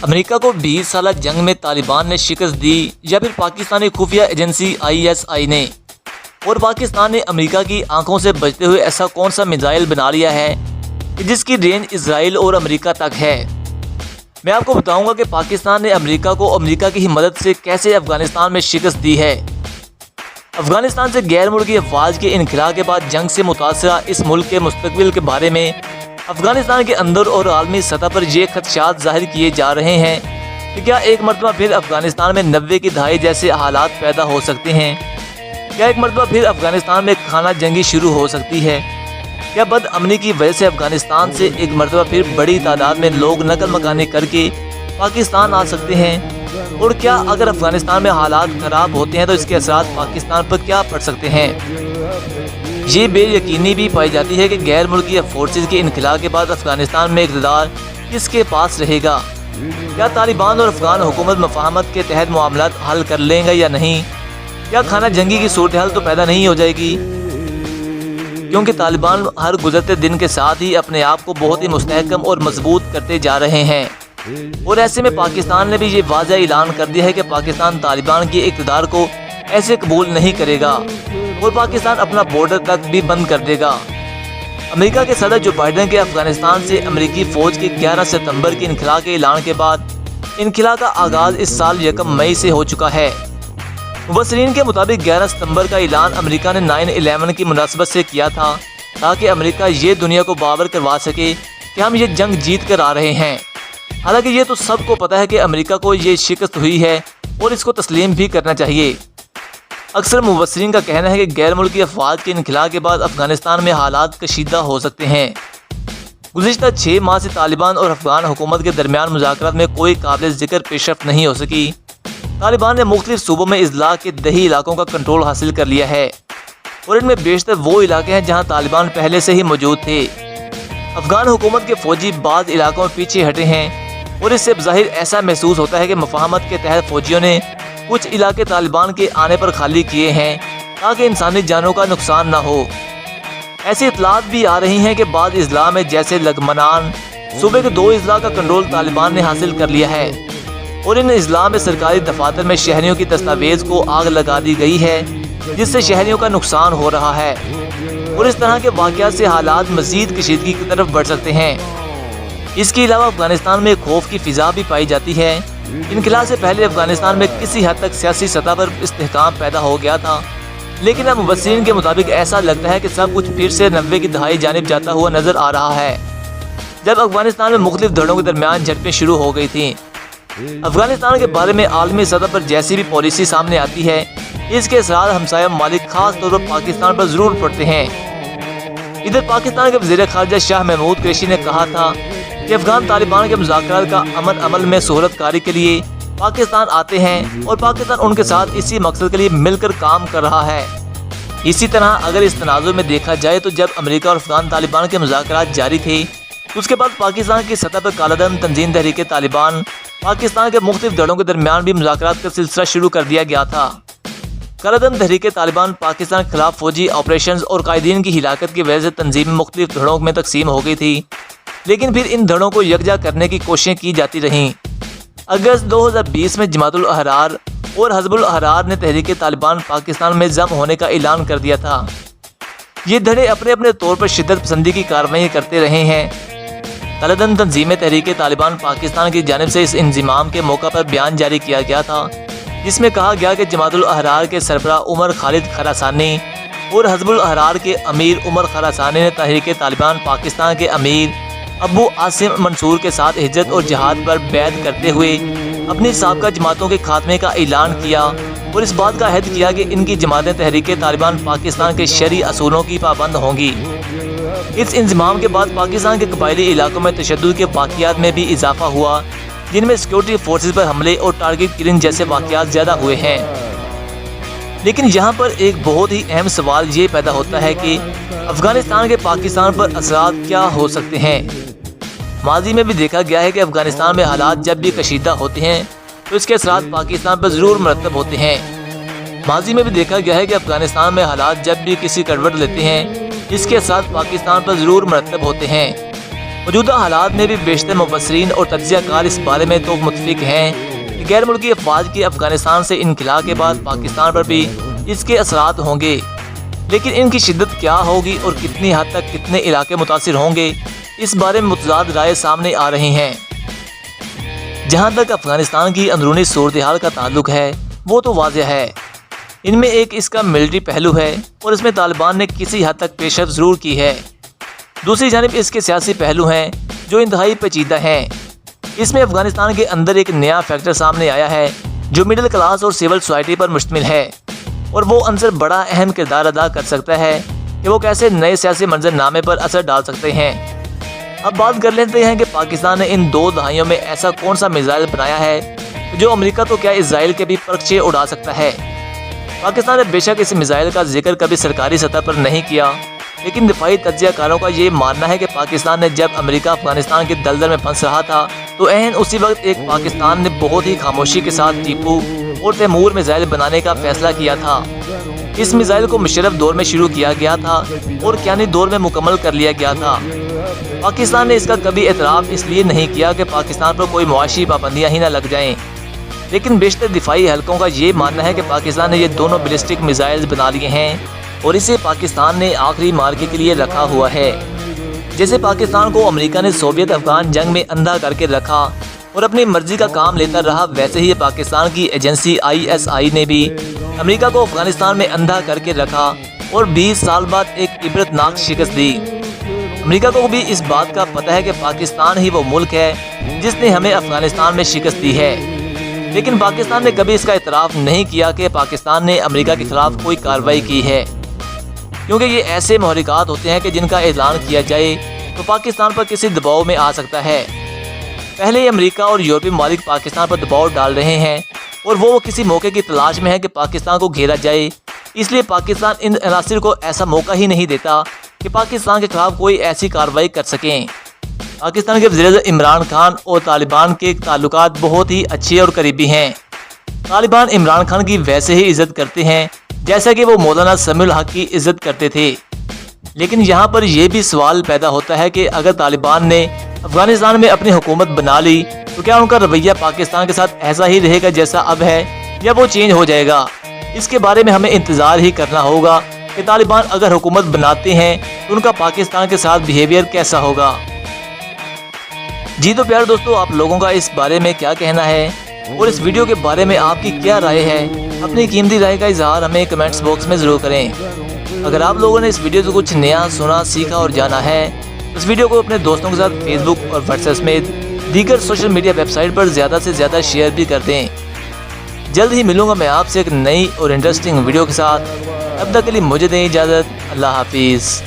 امریکہ کو 20 سالہ جنگ میں طالبان نے شکست دی یا پھر پاکستانی خفیہ ایجنسی ISI نے؟ اور پاکستان نے امریکہ کی آنکھوں سے بچتے ہوئے ایسا کون سا میزائل بنا لیا ہے کہ جس کی رینج اسرائیل اور امریکہ تک ہے؟ میں آپ کو بتاؤں گا کہ پاکستان نے امریکہ کو امریکہ کی مدد سے کیسے افغانستان میں شکست دی ہے۔ افغانستان سے غیر ملکی افواج کے انخلاء کے بعد جنگ سے متاثرہ اس ملک کے مستقبل کے بارے میں افغانستان کے اندر اور عالمی سطح پر یہ خدشات ظاہر کیے جا رہے ہیں کہ کیا ایک مرتبہ پھر افغانستان میں 90 کی دہائی جیسے حالات پیدا ہو سکتے ہیں؟ کیا ایک مرتبہ پھر افغانستان میں خانہ جنگی شروع ہو سکتی ہے؟ کیا بد امنی کی وجہ سے افغانستان سے ایک مرتبہ پھر بڑی تعداد میں لوگ نقل مکانی کر کے پاکستان آ سکتے ہیں؟ اور کیا اگر افغانستان میں حالات خراب ہوتے ہیں تو اس کے اثرات پاکستان پر کیا پڑ سکتے ہیں؟ یہ بے یقینی بھی پائی جاتی ہے کہ غیر ملکی فورسز کے انخلاء کے بعد افغانستان میں اقتدار کس کے پاس رہے گا؟ کیا طالبان اور افغان حکومت مفاہمت کے تحت معاملات حل کر لیں گا یا نہیں؟ کیا خانہ جنگی کی صورتحال تو پیدا نہیں ہو جائے گی؟ کیونکہ طالبان ہر گزرتے دن کے ساتھ ہی اپنے آپ کو بہت ہی مستحکم اور مضبوط کرتے جا رہے ہیں، اور ایسے میں پاکستان نے بھی یہ واضح اعلان کر دیا ہے کہ پاکستان طالبان کے اقتدار کو ایسے قبول نہیں کرے گا اور پاکستان اپنا بارڈر تک بھی بند کر دے گا۔ امریکہ کے صدر جو بائیڈن کے افغانستان سے امریکی فوج کے 11 ستمبر کے انخلاء کے اعلان کے بعد انخلاء کا آغاز اس سال 1 مئی سے ہو چکا ہے۔ مبصرین کے مطابق 11 ستمبر کا اعلان امریکہ نے 9/11 کی مناسبت سے کیا تھا تاکہ امریکہ یہ دنیا کو باور کروا سکے کہ ہم یہ جنگ جیت کر آ رہے ہیں۔ حالانکہ یہ تو سب کو پتہ ہے کہ امریکہ کو یہ شکست ہوئی ہے اور اس کو تسلیم بھی کرنا چاہیے۔ اکثر مبصرین کا کہنا ہے کہ غیر ملکی افواج کے انخلاء کے بعد افغانستان میں حالات کشیدہ ہو سکتے ہیں۔ گزشتہ 6 ماہ سے طالبان اور افغان حکومت کے درمیان مذاکرات میں کوئی قابل ذکر پیش رفت نہیں ہو سکی۔ طالبان نے مختلف صوبوں میں اضلاع کے دیہی علاقوں کا کنٹرول حاصل کر لیا ہے، اور ان میں بیشتر وہ علاقے ہیں جہاں طالبان پہلے سے ہی موجود تھے۔ افغان حکومت کے فوجی بعض علاقوں میں پیچھے ہٹے ہیں، اور اس سے بظاہر ایسا محسوس ہوتا ہے کہ مفاہمت کے تحت فوجیوں نے کچھ علاقے طالبان کے آنے پر خالی کیے ہیں تاکہ انسانی جانوں کا نقصان نہ ہو۔ ایسی اطلاعات بھی آ رہی ہیں کہ بعض اضلاع میں جیسے لگمنان صوبے کے 2 اضلاع کا کنٹرول طالبان نے حاصل کر لیا ہے، اور ان اضلاع میں سرکاری دفاتر میں شہریوں کی دستاویز کو آگ لگا دی گئی ہے جس سے شہریوں کا نقصان ہو رہا ہے، اور اس طرح کے واقعات سے حالات مزید کشیدگی کی طرف بڑھ سکتے ہیں۔ اس کے علاوہ افغانستان میں خوف کی فضا بھی پائی جاتی ہے۔ انخلاء سے پہلے افغانستان میں کسی حد تک سیاسی سطح پر استحکام پیدا ہو گیا تھا، لیکن اب مبصرین کے مطابق ایسا لگتا ہے کہ سب کچھ پھر سے 90 کی دہائی جانب جاتا ہوا نظر آ رہا ہے، جب افغانستان میں مختلف دھڑوں کے درمیان جھڑپیں شروع ہو گئی تھیں۔ افغانستان کے بارے میں عالمی سطح پر جیسی بھی پالیسی سامنے آتی ہے، اس کے اثرات ہمسایہ ممالک خاص طور پر پاکستان پر ضرور پڑتے ہیں۔ ادھر پاکستان کے وزیر خارجہ شاہ محمود قریشی نے کہا تھا کہ افغان طالبان کے مذاکرات کا عمل میں صورت کاری کے لیے پاکستان آتے ہیں، اور پاکستان ان کے ساتھ اسی مقصد کے لیے مل کر کام کر رہا ہے۔ اسی طرح اگر اس تناظر میں دیکھا جائے تو جب امریکہ اور افغان طالبان کے مذاکرات جاری تھے تو اس کے بعد پاکستان کی سطح پر کالا دھن تنظیم تحریک طالبان پاکستان کے مختلف دھڑوں کے درمیان بھی مذاکرات کا سلسلہ شروع کر دیا گیا تھا۔ کالا دھن تحریک طالبان پاکستان کے خلاف فوجی آپریشنز اور قائدین کی ہلاکت کی وجہ سے تنظیم مختلف دھڑوں میں تقسیم ہو گئی تھی، لیکن پھر ان دھڑوں کو یکجا کرنے کی کوششیں کی جاتی رہیں۔ اگست 2020 میں جماعت الاحرار اور حزب الاحرار نے تحریک طالبان پاکستان میں ضم ہونے کا اعلان کر دیا تھا۔ یہ دھڑے اپنے اپنے طور پر شدت پسندی کی کارروائیاں کرتے رہے ہیں۔ کالا دھن تنظیم تحریک طالبان پاکستان کی جانب سے اس انضمام کے موقع پر بیان جاری کیا گیا تھا، جس میں کہا گیا کہ جماعت الاحرار کے سربراہ عمر خالد خراسانی اور حزب الاحرار کے امیر عمر خراسانی نے تحریک طالبان پاکستان کے امیر ابو عاصم منصور کے ساتھ ہجرت اور جہاد پر بیعت کرتے ہوئے اپنی سابقہ جماعتوں کے خاتمے کا اعلان کیا، اور اس بات کا عہد کیا کہ ان کی جماعتیں تحریک طالبان پاکستان کے شرعی اصولوں کی پابند ہوں گی۔ اس انضمام کے بعد پاکستان کے قبائلی علاقوں میں تشدد کے واقعات میں بھی اضافہ ہوا، جن میں سیکورٹی فورسز پر حملے اور ٹارگٹ کلنگ جیسے واقعات زیادہ ہوئے ہیں۔ لیکن یہاں پر ایک بہت ہی اہم سوال یہ پیدا ہوتا ہے کہ افغانستان کے پاکستان پر اثرات کیا ہو سکتے ہیں؟ ماضی میں بھی دیکھا گیا ہے کہ افغانستان میں حالات جب بھی کشیدہ ہوتے ہیں تو اس کے اثرات پاکستان پر ضرور مرتب ہوتے ہیں۔ ماضی میں بھی دیکھا گیا ہے کہ افغانستان میں حالات جب بھی کسی کروٹ لیتے ہیں اس کے ساتھ پاکستان پر ضرور مرتب ہوتے ہیں۔ موجودہ حالات میں بھی بیشتر مبصرین اور تجزیہ کار اس بارے میں تو متفق ہیں کہ غیر ملکی افواج کے افغانستان سے انخلا کے بعد پاکستان پر بھی اس کے اثرات ہوں گے، لیکن ان کی شدت کیا ہوگی اور کتنی حد تک کتنے علاقے متاثر ہوں گے، اس بارے میں متضاد رائے سامنے آ رہی ہیں۔ جہاں تک افغانستان کی اندرونی صورتحال کا تعلق ہے وہ تو واضح ہے، ان میں ایک اس کا ملٹری پہلو ہے اور اس میں طالبان نے کسی حد تک پیش رفت ضرور کی ہے۔ دوسری جانب اس کے سیاسی پہلو ہیں جو انتہائی پیچیدہ ہیں۔ اس میں افغانستان کے اندر ایک نیا فیکٹر سامنے آیا ہے جو مڈل کلاس اور سول سوسائٹی پر مشتمل ہے، اور وہ عنصر بڑا اہم کردار ادا کر سکتا ہے کہ وہ کیسے نئے سیاسی منظر نامے پر اثر ڈال سکتے ہیں۔ اب بات کر لیتے ہیں کہ پاکستان نے ان 2 دہائیوں میں ایسا کون سا میزائل بنایا ہے جو امریکہ تو کیا اسرائیل کے بھی پرچے اڑا سکتا ہے۔ پاکستان نے بے شک اس میزائل کا ذکر کبھی سرکاری سطح پر نہیں کیا، لیکن دفاعی تجزیہ کاروں کا یہ ماننا ہے کہ پاکستان نے جب امریکہ افغانستان کے دلدل میں پھنس رہا تھا تو عین اسی وقت ایک پاکستان نے بہت ہی خاموشی کے ساتھ ٹیپو اور تیمور میزائل بنانے کا فیصلہ کیا تھا۔ اس میزائل کو مشرف دور میں شروع کیا گیا تھا اور کیانی دور میں مکمل کر لیا گیا تھا۔ پاکستان نے اس کا کبھی اعتراف اس لیے نہیں کیا کہ پاکستان پر کوئی معاشی پابندیاں ہی نہ لگ جائیں، لیکن بیشتر دفاعی حلقوں کا یہ ماننا ہے کہ پاکستان نے یہ دونوں بیلسٹک میزائل بنا لیے ہیں اور اسے پاکستان نے آخری مارکے کے لیے رکھا ہوا ہے۔ جیسے پاکستان کو امریکہ نے سوویت افغان جنگ میں اندھا کر کے رکھا اور اپنی مرضی کا کام لیتا رہا، ویسے ہی پاکستان کی ایجنسی ISI نے بھی امریکہ کو افغانستان میں اندھا کر کے رکھا اور 20 سال بعد ایک عبرتناک شکست دی۔ امریکہ کو بھی اس بات کا پتہ ہے کہ پاکستان ہی وہ ملک ہے جس نے ہمیں افغانستان میں شکست دی ہے، لیکن پاکستان نے کبھی اس کا اعتراف نہیں کیا کہ پاکستان نے امریکہ کے خلاف کوئی کارروائی کی ہے، کیونکہ یہ ایسے محرکات ہوتے ہیں کہ جن کا اعلان کیا جائے تو پاکستان پر کسی دباؤ میں آ سکتا ہے۔ پہلے ہی امریکہ اور یورپی ممالک پاکستان پر دباؤ ڈال رہے ہیں اور وہ کسی موقع کی تلاش میں ہے کہ پاکستان کو گھیرا جائے، اس لیے پاکستان ان عناصر کو ایسا موقع ہی نہیں دیتا کہ پاکستان کے خلاف کوئی ایسی کارروائی کر سکیں۔ پاکستان کے وزیر اعظم عمران خان اور طالبان کے تعلقات بہت ہی اچھے اور قریبی ہیں۔ طالبان عمران خان کی ویسے ہی عزت کرتے ہیں جیسا کہ وہ مولانا سمیع الحق کی عزت کرتے تھے، لیکن یہاں پر یہ بھی سوال پیدا ہوتا ہے کہ اگر طالبان نے افغانستان میں اپنی حکومت بنا لی تو کیا ان کا رویہ پاکستان کے ساتھ ایسا ہی رہے گا جیسا اب ہے، یا وہ چینج ہو جائے گا؟ اس کے بارے میں ہمیں انتظار ہی کرنا ہوگا کہ طالبان اگر حکومت بناتے ہیں تو ان کا پاکستان کے ساتھ بیہیویئر کیسا ہوگا۔ جی تو پیارے دوستو، آپ لوگوں کا اس بارے میں کیا کہنا ہے اور اس ویڈیو کے بارے میں آپ کی کیا رائے ہے؟ اپنی قیمتی رائے کا اظہار ہمیں کمنٹس باکس میں ضرور کریں۔ اگر آپ لوگوں نے اس ویڈیو سے کچھ نیا سنا، سیکھا اور جانا ہے، اس ویڈیو کو اپنے دوستوں کے ساتھ فیس بک اور واٹس ایپ سمیت دیگر سوشل میڈیا ویب سائٹ پر زیادہ سے زیادہ شیئر بھی کر دیں۔ جلد ہی ملوں گا میں آپ سے ایک نئی اور انٹرسٹنگ ویڈیو کے ساتھ، تب تک کے لیے مجھے دیں اجازت۔ اللہ حافظ۔